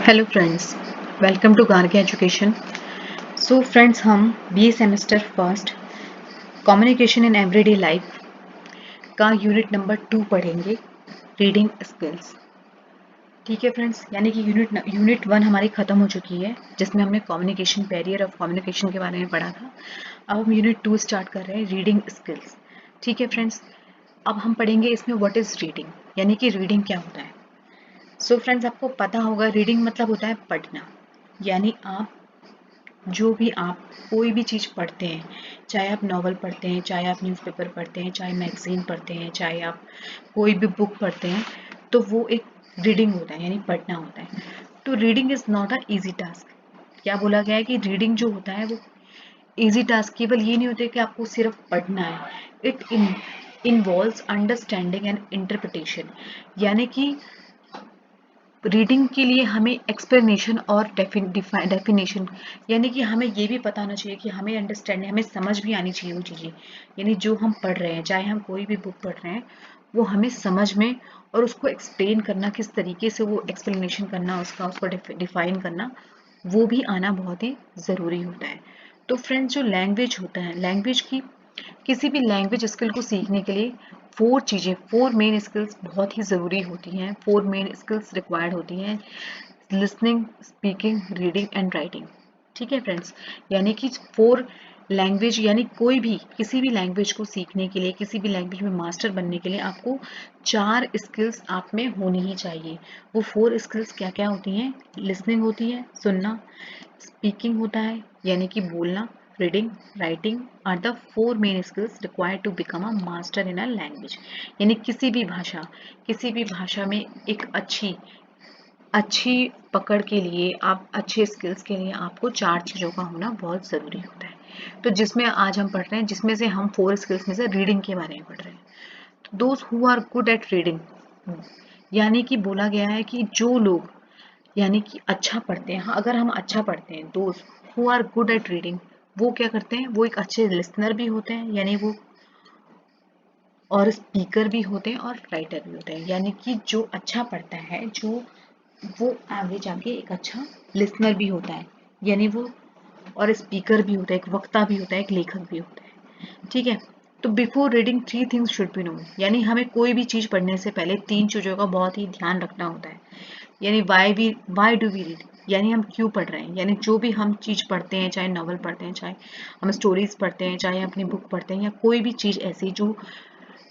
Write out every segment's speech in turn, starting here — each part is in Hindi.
Hello friends, welcome to Gargi education. So friends, हम B semester first communication in everyday life का यूनिट नंबर 2 पढ़ेंगे, रीडिंग स्किल्स। ठीक है फ्रेंड्स, यानी कि यूनिट 1 हमारी ख़त्म हो चुकी है, जिसमें हमने कम्युनिकेशन बैरियर ऑफ कम्युनिकेशन के बारे में पढ़ा था। अब हम यूनिट 2 स्टार्ट कर रहे हैं, रीडिंग स्किल्स। ठीक है फ्रेंड्स, अब हम पढ़ेंगे इसमें व्हाट इज़ रीडिंग, यानी कि रीडिंग क्या होता है। सो फ्रेंड्स, आपको पता होगा रीडिंग मतलब होता है पढ़ना, यानी आप कोई भी चीज़ पढ़ते हैं, चाहे आप नॉवल पढ़ते हैं, चाहे आप न्यूज़पेपर पढ़ते हैं, चाहे मैगज़ीन पढ़ते हैं, चाहे आप कोई भी बुक पढ़ते हैं, तो वो एक रीडिंग होता है, यानी पढ़ना होता है। तो reading is not a easy task. क्या बोला गया है कि रीडिंग जो होता है वो ईजी टास्क केवल ये नहीं होता कि आपको सिर्फ पढ़ना है। It involves understanding and interpretation, यानी कि रीडिंग के लिए हमें एक्सप्लेनेशन और डेफिनेशन, यानी कि हमें ये भी पता होना चाहिए कि हमें अंडरस्टैंडिंग, हमें समझ भी आनी चाहिए वो चीज़ें, यानी जो हम पढ़ रहे हैं, चाहे हम कोई भी बुक पढ़ रहे हैं, वो हमें समझ में और उसको एक्सप्लेन करना, किस तरीके से वो एक्सप्लेनेशन करना, उसको डिफाइन करना, वो भी आना बहुत ही ज़रूरी होता है। तो फ्रेंड्स, जो लैंग्वेज होता है, लैंग्वेज की किसी भी लैंग्वेज स्किल को सीखने के लिए फोर मेन स्किल्स बहुत ही ज़रूरी होती हैं, फोर मेन स्किल्स रिक्वायर्ड होती हैं: listening, speaking, reading and writing. ठीक है फ्रेंड्स, यानी कि फोर लैंग्वेज, यानी कोई भी किसी भी लैंग्वेज को सीखने के लिए, किसी भी लैंग्वेज में मास्टर बनने के लिए आपको 4 स्किल्स आप में होनी ही चाहिए। वो 4 स्किल्स क्या क्या होती हैं? लिसनिंग होती है, सुनना; स्पीकिंग होता है, यानी कि बोलना; reading, writing are the 4 main skills required to become a master in a language. यानी किसी भी भाषा में एक अच्छी अच्छी पकड़ के लिए, आप अच्छे स्किल्स के लिए आपको 4 चीज़ों का होना बहुत ज़रूरी होता है। तो जिसमें आज हम पढ़ रहे हैं, जिसमें से हम 4 स्किल्स में से रीडिंग के बारे में पढ़ रहे हैं। तो those who are good at reading, यानी कि बोला गया है कि जो लोग, यानी कि अच्छा पढ़ते हैं, हाँ, अगर हम अच्छा पढ़ते हैं, those who are good at reading, वो क्या करते हैं? वो एक अच्छे लिसनर भी होते हैं, यानी वो, और स्पीकर भी होते हैं, और राइटर भी होते हैं। यानी कि जो अच्छा पढ़ता है, जो वो आगे जाके एक अच्छा लिसनर भी होता है, यानी वो, और स्पीकर भी होता है, एक वक्ता भी होता है, एक लेखक भी होता है। ठीक है। तो before reading 3 things should be known, यानी हमें कोई भी चीज़ पढ़ने से पहले 3 चीज़ों का बहुत ही ध्यान रखना होता है। यानी वाई डू वी रीड, यानी हम क्यों पढ़ रहे हैं। यानी जो भी हम चीज़ पढ़ते हैं, चाहे नॉवल पढ़ते हैं, चाहे हम स्टोरीज पढ़ते हैं, चाहे अपनी बुक पढ़ते हैं, या कोई भी चीज़ ऐसी जो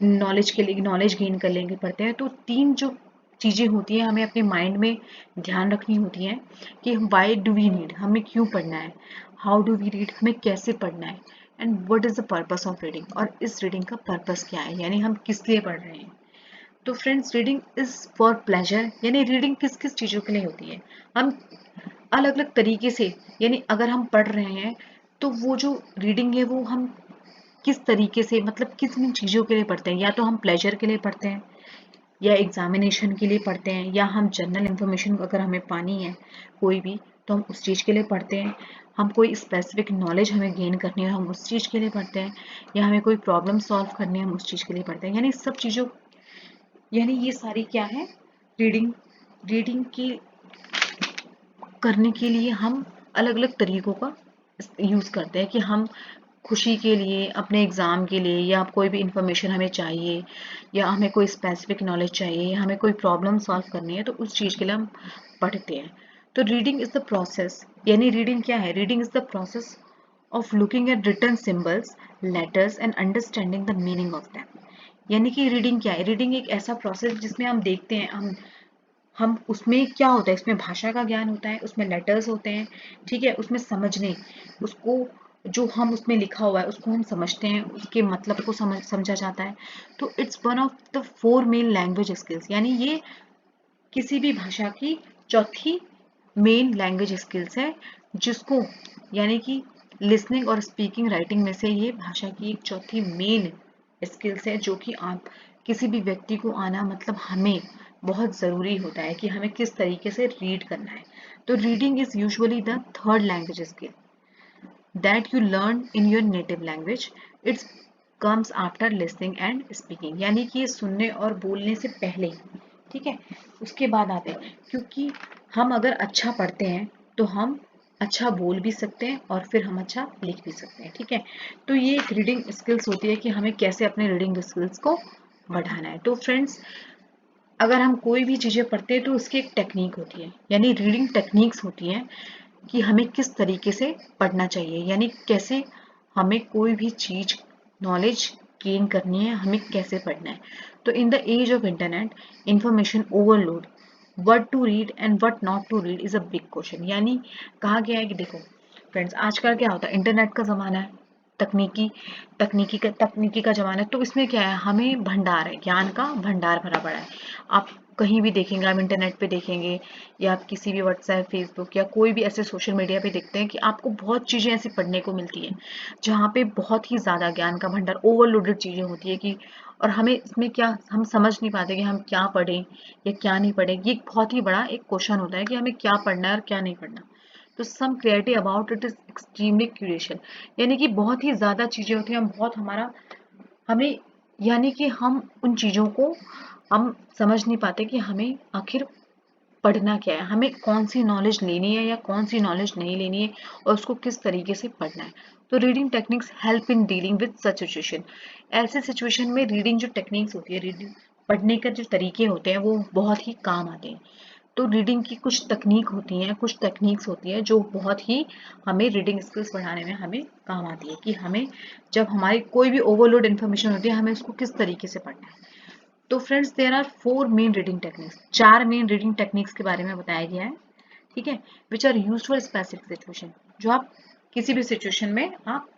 नॉलेज के लिए, नॉलेज गेन कर लेंगे पढ़ते हैं, तो 3 जो चीज़ें होती हैं हमें अपने माइंड में ध्यान रखनी होती हैं कि वाई डू वी रीड, हमें क्यों पढ़ना है; हाउ डू वी रीड, हमें कैसे पढ़ना है; and what is the purpose of reading, और इस रीडिंग का पर्पस क्या है, यानी हम किस लिए पढ़ रहे हैं। तो friends, reading is for pleasure, यानी रीडिंग किस किस चीज़ों के लिए होती है, हम अलग अलग तरीके से, यानी अगर हम पढ़ रहे हैं, तो वो जो रीडिंग है वो हम किस तरीके से, मतलब किस किन चीज़ों के लिए पढ़ते हैं। या तो हम प्लेजर के लिए पढ़ते हैं, या एग्जामिनेशन के लिए पढ़ते हैं, या हम जनरल इन्फॉर्मेशन अगर हमें पानी है कोई भी, तो हम उस चीज़ के लिए पढ़ते हैं; हम कोई स्पेसिफिक नॉलेज हमें गेन करनी है, हम उस चीज़ के लिए पढ़ते हैं; या हमें कोई प्रॉब्लम सॉल्व करनी है, हम उस चीज़ के लिए पढ़ते हैं। यानी सब चीज़ों, यानी ये सारी क्या है, रीडिंग। रीडिंग की करने के लिए हम अलग अलग तरीकों का यूज़ करते हैं, कि हम खुशी के लिए, अपने एग्ज़ाम के लिए, या कोई भी इंफॉर्मेशन हमें चाहिए, या हमें कोई स्पेसिफिक नॉलेज चाहिए, या हमें कोई प्रॉब्लम सॉल्व करनी है, तो उस चीज़ के लिए हम पढ़ते हैं। तो रीडिंग इज़ द प्रोसेस, यानी रीडिंग क्या है? Reading is the process of looking at written symbols, letters and understanding the meaning of them. यानी कि रीडिंग क्या है? रीडिंग एक ऐसा प्रोसेस जिसमें हम देखते हैं, हम उसमें क्या होता है, इसमें भाषा का ज्ञान होता है, उसमें लेटर्स होते हैं, ठीक है, उसमें समझने, उसको, जो हम उसमें लिखा हुआ है उसको हम समझते हैं, उसके मतलब को समझा जाता है। तो it's one of the 4 main language skills, यानी ये किसी भी भाषा की चौथी मेन लैंग्वेज स्किल्स है, जिसको, यानी कि लिसनिंग और स्पीकिंग, राइटिंग में से ये भाषा की एक चौथी मेन स्किल्स है, जो कि आप किसी भी व्यक्ति को आना, मतलब हमें बहुत ज़रूरी होता है कि हमें किस तरीके से रीड करना है। तो reading is usually the third language skill that you learn in your native language. It comes after listening and speaking, यानी कि ये सुनने और बोलने से पहले, ठीक है, उसके बाद आते हैं। क्योंकि हम अगर अच्छा पढ़ते हैं तो हम अच्छा बोल भी सकते हैं और फिर हम अच्छा लिख भी सकते हैं। ठीक है, तो ये एक रीडिंग स्किल्स होती है कि हमें कैसे अपने रीडिंग स्किल्स को बढ़ाना है। तो फ्रेंड्स, अगर हम कोई भी चीज़ें पढ़ते हैं तो उसकी एक टेक्निक होती है, यानी रीडिंग टेक्निक्स होती हैं कि हमें किस तरीके से पढ़ना चाहिए, यानी कैसे हमें कोई भी चीज़ नॉलेज गेन करनी है, हमें कैसे पढ़ना है। तो in the age of internet information overload, what to read and what not to read is a big question. यानी कहा गया है कि देखो फ्रेंड्स, आजकल क्या होता है, इंटरनेट का ज़माना है, तकनीकी तकनीकी का ज़माना है। तो इसमें क्या है, हमें भंडार है, ज्ञान का भंडार भरा पड़ा है। आप कहीं भी देखेंगे, आप इंटरनेट पे देखेंगे या आप किसी भी व्हाट्सएप, फेसबुक या कोई भी ऐसे सोशल मीडिया पे देखते हैं कि आपको बहुत चीज़ें ऐसी पढ़ने को मिलती हैं जहाँ पे बहुत ही ज़्यादा ज्ञान का भंडार, ओवरलोडेड चीज़ें होती है कि, और हमें इसमें क्या, हम समझ नहीं पाते कि हम क्या पढ़ें या क्या नहीं पढ़ें। ये एक बहुत ही बड़ा एक क्वेश्चन होता है कि हमें क्या पढ़ना है और क्या नहीं पढ़ना। तो some clarity about it is extremely curation, यानी कि बहुत ही ज़्यादा चीज़ें होती हैं, हम बहुत हमारा हमें, यानी कि हम उन चीज़ों को हम समझ नहीं पाते कि हमें आखिर पढ़ना क्या है, हमें कौन सी नॉलेज लेनी है या कौन सी नॉलेज नहीं लेनी है और उसको किस तरीके से पढ़ना है। तो reading techniques help in dealing with such situation. ऐसे सिचुएशन में रीडिंग जो टेक्निक्स होती है, रीडिंग पढ़ने का जो तरीके होते हैं वो बहुत ही काम आते हैं। तो रीडिंग की कुछ तकनीक होती हैं, कुछ टेक्निक्स होती हैं जो बहुत ही हमें रीडिंग स्किल्स बढ़ाने में हमें काम आती है कि हमें जब हमारी कोई भी ओवरलोड इन्फॉर्मेशन होती है हमें उसको किस तरीके से पढ़ना है। तो friends, there are 4 main reading techniques, 4 main reading techniques के बारे में बताया गया है। ठीक है, which are used for specific situation, जो आप किसी भी सिचुएशन में आप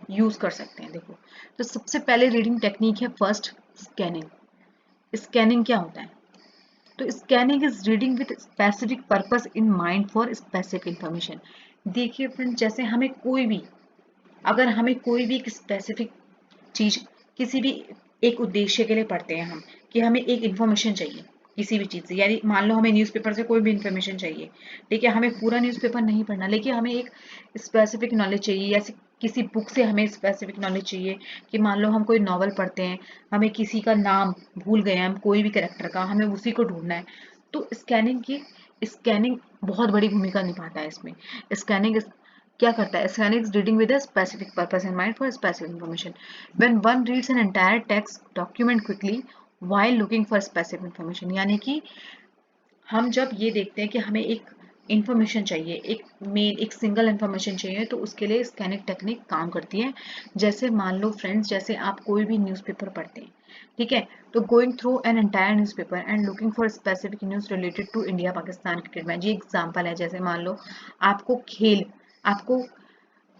यूज कर सकते हैं। देखो, तो सबसे पहले रीडिंग टेक्निक है फर्स्ट, स्कैनिंग। स्कैनिंग क्या होता है? तो scanning is reading with specific purpose in mind for specific information. देखिए फ्रेंड, जैसे हमें कोई भी, अगर हमें कोई भी एक स्पेसिफिक चीज, किसी भी एक उद्देश्य के लिए पढ़ते हैं हम, कि हमें एक इंफॉर्मेशन चाहिए किसी भी चीज से, यानी मान लो हमें न्यूज़पेपर से कोई भी इंफॉर्मेशन चाहिए। ठीक है, हमें पूरा न्यूज़पेपर नहीं पढ़ना, लेकिन हमें एक स्पेसिफिक नॉलेज चाहिए, या किसी बुक से हमें स्पेसिफिक नॉलेज चाहिए कि मान लो हम कोई नॉवल पढ़ते हैं, हमें किसी का नाम भूल गए, हम कोई भी कैरेक्टर का, हमें उसी को ढूंढना है। तो स्कैनिंग बहुत बड़ी भूमिका निभाता है इसमें। स्कैनिंग क्या करता है? Scanning is reading with a specific purpose in mind for specific information. When one reads an entire text document quickly while looking for specific information, यानी कि हम जब ये देखते हैं कि हमें एक इंफॉर्मेशन चाहिए, एक सिंगल इंफॉर्मेशन चाहिए, तो उसके लिए स्कैनिंग टेक्निक काम करती है। जैसे मान लो फ्रेंड्स, जैसे आप कोई भी न्यूज़पेपर पढ़ते हैं, ठीक है, तो going through an entire newspaper and looking for specific news related to India Pakistan cricket match, ये एग्जाम्पल है। जैसे मान लो आपको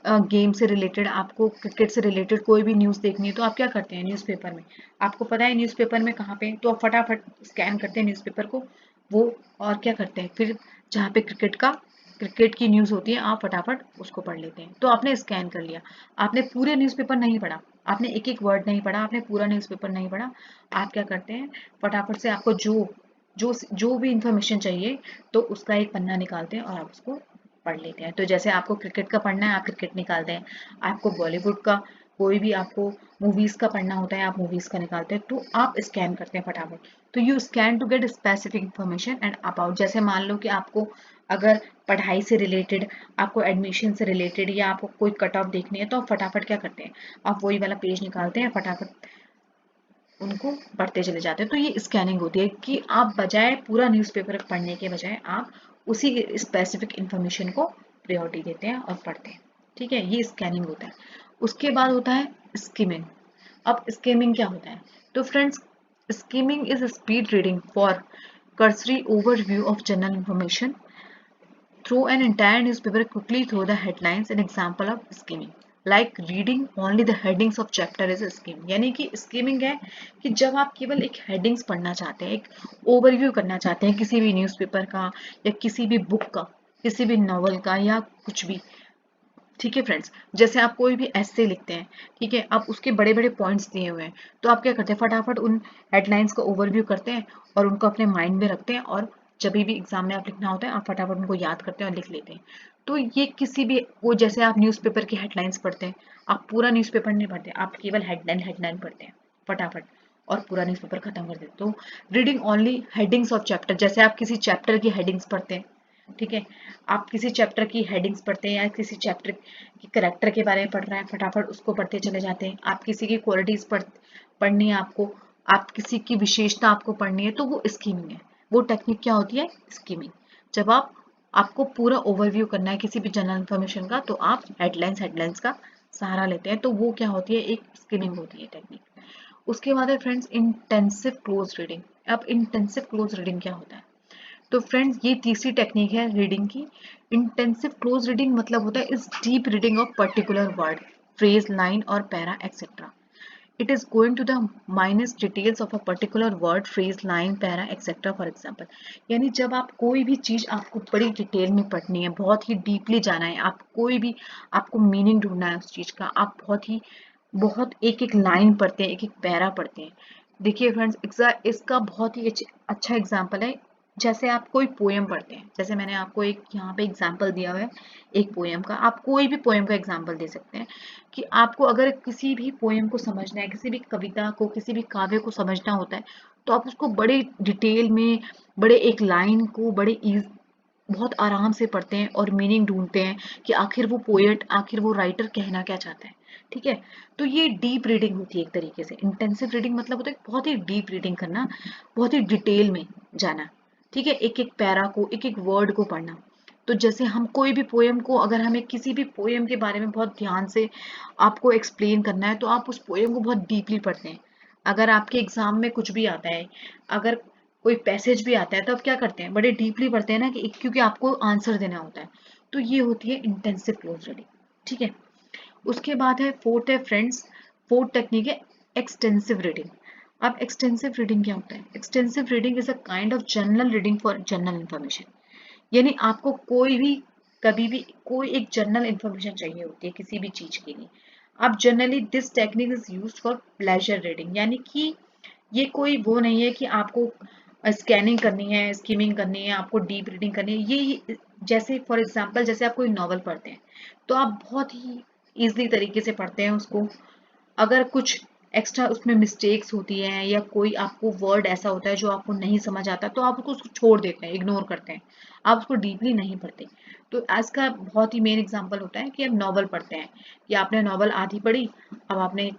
गेम से रिलेटेड, आपको क्रिकेट से रिलेटेड कोई भी न्यूज़ देखनी है, तो आप क्या करते हैं न्यूज़पेपर में, आपको पता है न्यूज़पेपर में कहाँ पे, तो आप फटाफट स्कैन करते हैं न्यूज़पेपर को वो, और क्या करते हैं फिर, जहाँ पे क्रिकेट की न्यूज़ होती है आप फटाफट उसको पढ़ लेते हैं। तो आपने स्कैन कर लिया, आपने पूरे न्यूज़पेपर नहीं पढ़ा, आपने एक एक वर्ड नहीं पढ़ा, आपने पूरा न्यूज़पेपर नहीं पढ़ा। आप क्या करते हैं, फटाफट से आपको जो भी इंफॉर्मेशन चाहिए, तो उसका एक पन्ना निकालते हैं और आप उसको पढ़ लेते हैं। तो जैसे आपको क्रिकेट का पढ़ना है, आप क्रिकेट निकालते हैं, आपको बॉलीवुड का कोई भी, आपको मूवीज का पढ़ना होता है, आप मूवीज का निकालते हैं, तो आप स्कैन करते हैं फटाफट। तो you scan to get specific information and about, जैसे मान लो कि आपको अगर पढ़ाई से रिलेटेड, आपको एडमिशन से रिलेटेड, या आपको कोई कट ऑफ देखनी है, तो आप फटाफट क्या करते हैं, आप वही वाला पेज निकालते हैं, फटाफट उनको पढ़ते चले जाते हैं। तो ये स्कैनिंग होती है कि आप बजाय पूरा न्यूज़पेपर पढ़ने के बजाय आप उसी स्पेसिफिक इंफॉर्मेशन को प्रायोरिटी देते हैं और पढ़ते हैं। ठीक है, ये स्कैनिंग होता है। उसके बाद होता है स्किमिंग। अब स्किमिंग क्या होता है? तो friends, skimming is speed reading for cursory overview of general information through an entire newspaper quickly through the headlines. An example of skimming, like reading only the headings of chapter is a skim। यानी कि skimming है कि जब आप केवल एक headings पढ़ना चाहते हैं, एक overview करना चाहते हैं किसी भी न्यूज़पेपर का या किसी भी बुक का, किसी भी नॉवल का या कुछ भी। ठीक है फ्रेंड्स, जैसे आप कोई भी ऐसे लिखते हैं, ठीक है, आप उसके बड़े बड़े पॉइंट्स दिए हुए हैं, तो आप क्या करते हैं, फटाफट उन हेडलाइंस का ओवरव्यू करते हैं और उनको अपने माइंड में रखते हैं, और जब भी एग्जाम में आप लिखना होता है आप फटाफट उनको याद करते हैं और लिख लेते हैं। तो ये किसी भी, वो जैसे आप न्यूज़पेपर की हेडलाइंस पढ़ते हैं, आप पूरा न्यूज़पेपर नहीं पढ़ते, आप केवल हेडलाइन हेडलाइन पढ़ते हैं फटाफट और पूरा न्यूज़पेपर खत्म कर देते। तो reading only headings of chapter, जैसे आप किसी चैप्टर की हेडिंग्स पढ़ते हैं, ठीक है, आप किसी चैप्टर की हेडिंग्स पढ़ते हैं या किसी चैप्टर की करेक्टर के बारे में पढ़ रहे हैं, फटाफट उसको पढ़ते चले जाते हैं। आप किसी की क्वालिटीज पढ़नी है आपको, आप किसी की विशेषता आपको पढ़नी है, तो वो स्कीमिंग है। वो टेक्निक क्या होती है? स्कीमिंग। जब आपको पूरा ओवरव्यू करना है किसी भी जनरल इंफॉर्मेशन का, तो आप हेडलाइंस का सहारा लेते हैं, तो वो क्या होती है? एक स्कीमिंग होती है टेक्निक। उसके बाद है फ्रेंड्स इंटेंसिव क्लोज रीडिंग। अब इंटेंसिव क्लोज रीडिंग क्या होता है? तो फ्रेंड्स ये तीसरी टेक्निक है रीडिंग की। इंटेंसिव क्लोज रीडिंग मतलब होता है इस deep reading of particular word, phrase, line और para etcetera. It is going to the minus details of a particular word, phrase, line, para etcetera. For example, यानी जब आप कोई भी चीज आपको बड़ी डिटेल में पढ़नी है, बहुत ही डीपली जाना है, आप कोई भी आपको मीनिंग ढूंढना है उस चीज का, आप बहुत एक एक लाइन पढ़ते हैं, एक एक पैरा पढ़ते हैं। देखिए फ्रेंड्स, इसका बहुत ही अच्छा एग्जाम्पल है। जैसे आप कोई पोएम पढ़ते हैं, जैसे मैंने आपको एक यहाँ पे एग्जाम्पल दिया हुआ है एक पोएम का, आप कोई भी पोएम का एग्जाम्पल दे सकते हैं कि आपको अगर किसी भी पोएम को समझना है, किसी भी कविता को, किसी भी काव्य को समझना होता है, तो आप उसको बड़े डिटेल में, बड़े एक लाइन को बहुत आराम से पढ़ते हैं और मीनिंग ढूंढते हैं कि आखिर वो पोएट, आखिर वो राइटर कहना क्या चाहता है। ठीक है, तो ये डीप रीडिंग होती है एक तरीके से। इंटेंसिव रीडिंग मतलब होता है बहुत ही डीप रीडिंग करना, बहुत ही डिटेल में जाना। ठीक है, एक एक पैरा को, एक एक वर्ड को पढ़ना। तो जैसे हम कोई भी पोएम को, अगर हमें किसी भी पोएम के बारे में बहुत ध्यान से आपको एक्सप्लेन करना है, तो आप उस पोएम को बहुत डीपली पढ़ते हैं। अगर आपके एग्जाम में कुछ भी आता है, अगर कोई पैसेज भी आता है, तो आप क्या करते हैं? बड़े डीपली पढ़ते हैं ना, कि क्योंकि आपको आंसर देना होता है। तो ये होती है इंटेंसिव क्लोज रीडिंग। ठीक है, उसके बाद है फोर्थ है फ्रेंड्स, फोर्थ टेक्निक है एक्सटेंसिव रीडिंग। अब एक्सटेंसिव रीडिंग क्या होता है? Extensive reading is a kind of general reading for general information. यानी आपको कोई भी, कभी भी कोई एक जनरल इंफॉर्मेशन चाहिए होती है किसी भी चीज के लिए, आप generally this technique is used for pleasure reading. यानी कि ये कोई वो नहीं है कि आपको स्कैनिंग करनी है, स्कीमिंग करनी है, आपको डीप रीडिंग करनी है। ये जैसे फॉर एग्जांपल, जैसे आप कोई नॉवल पढ़ते हैं, तो आप बहुत ही इजली तरीके से पढ़ते हैं उसको। अगर कुछ एक्स्ट्रा उसमें मिस्टेक्स होती हैं या कोई आपको वर्ड ऐसा होता है जो आपको नहीं समझ आता, तो आप उसको छोड़ देते हैं, इग्नोर करते हैं, आप उसको डीपली नहीं पढ़ते। तो आज का बहुत ही मेन एग्जांपल होता है कि आप नॉवल पढ़ते हैं, कि आपने नॉवल आधी पढ़ी, अब आपने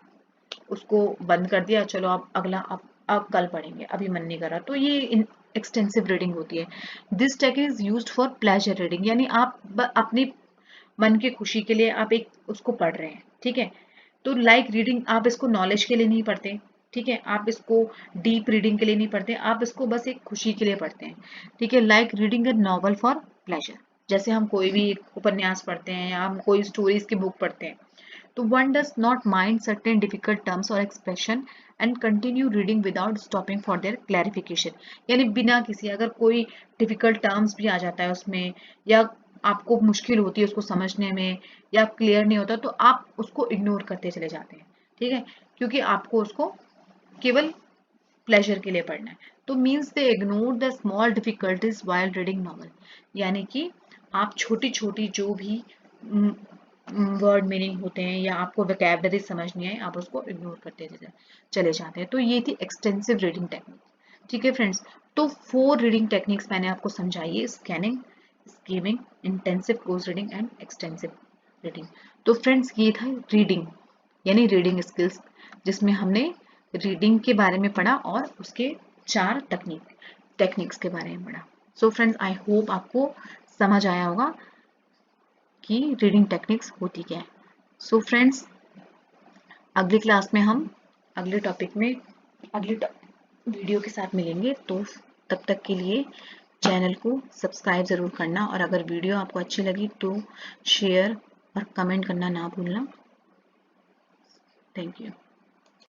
उसको बंद कर दिया, चलो आप अगला आप कल पढ़ेंगे, अभी मन नहीं कर रहा। तो ये एक्सटेंसिव रीडिंग होती है। This technique is used for pleasure reading, यानी आप अपनी मन की खुशी के लिए आप एक उसको पढ़ रहे हैं। ठीक है, तो लाइक रीडिंग, आप इसको नॉलेज के लिए नहीं पढ़ते। ठीक है, आप इसको डीप रीडिंग के लिए नहीं पढ़ते, आप इसको बस एक खुशी के लिए पढ़ते हैं। ठीक है, like reading a novel for pleasure. जैसे हम कोई भी उपन्यास पढ़ते हैं या हम कोई स्टोरीज की बुक पढ़ते हैं, तो one does not mind certain difficult terms or expression and continue reading without stopping for their clarification। यानी बिना किसी, अगर कोई difficult terms भी आ जाता है उसमें, या आपको मुश्किल होती है उसको समझने में, या क्लियर नहीं होता, तो आप उसको इग्नोर करते चले जाते हैं। ठीक है, क्योंकि आपको उसको केवल प्लेजर के लिए पढ़ना है। तो means they ignore the small difficulties while reading novel. यानी कि आप छोटी छोटी जो भी वर्ड मीनिंग होते हैं या आपको वोकैबलरी समझनी है, आप उसको इग्नोर करते चले जाते हैं। तो ये थी एक्सटेंसिव रीडिंग टेक्निक। ठीक है फ्रेंड्स, तो 4 रीडिंग टेक्निक्स मैंने आपको समझाई है, scanning, skimming, intensive close reading and extensive reading. तो फ्रेंड्स ये था रीडिंग, यानी रीडिंग स्किल्स, जिसमें हमने रीडिंग के बारे में पढ़ा और उसके 4 टेक्निक्स के बारे में पढ़ा। सो फ्रेंड्स, आई होप आपको समझ आया होगा कि रीडिंग टेक्निक्स होती क्या है। सो फ्रेंड्स, अगली क्लास में हम अगले टॉपिक में अगले वीडियो के साथ मिलेंगे। तो तब तक के लिए चैनल को सब्सक्राइब ज़रूर करना, और अगर वीडियो आपको अच्छी लगी तो शेयर और कमेंट करना ना भूलना। Thank you.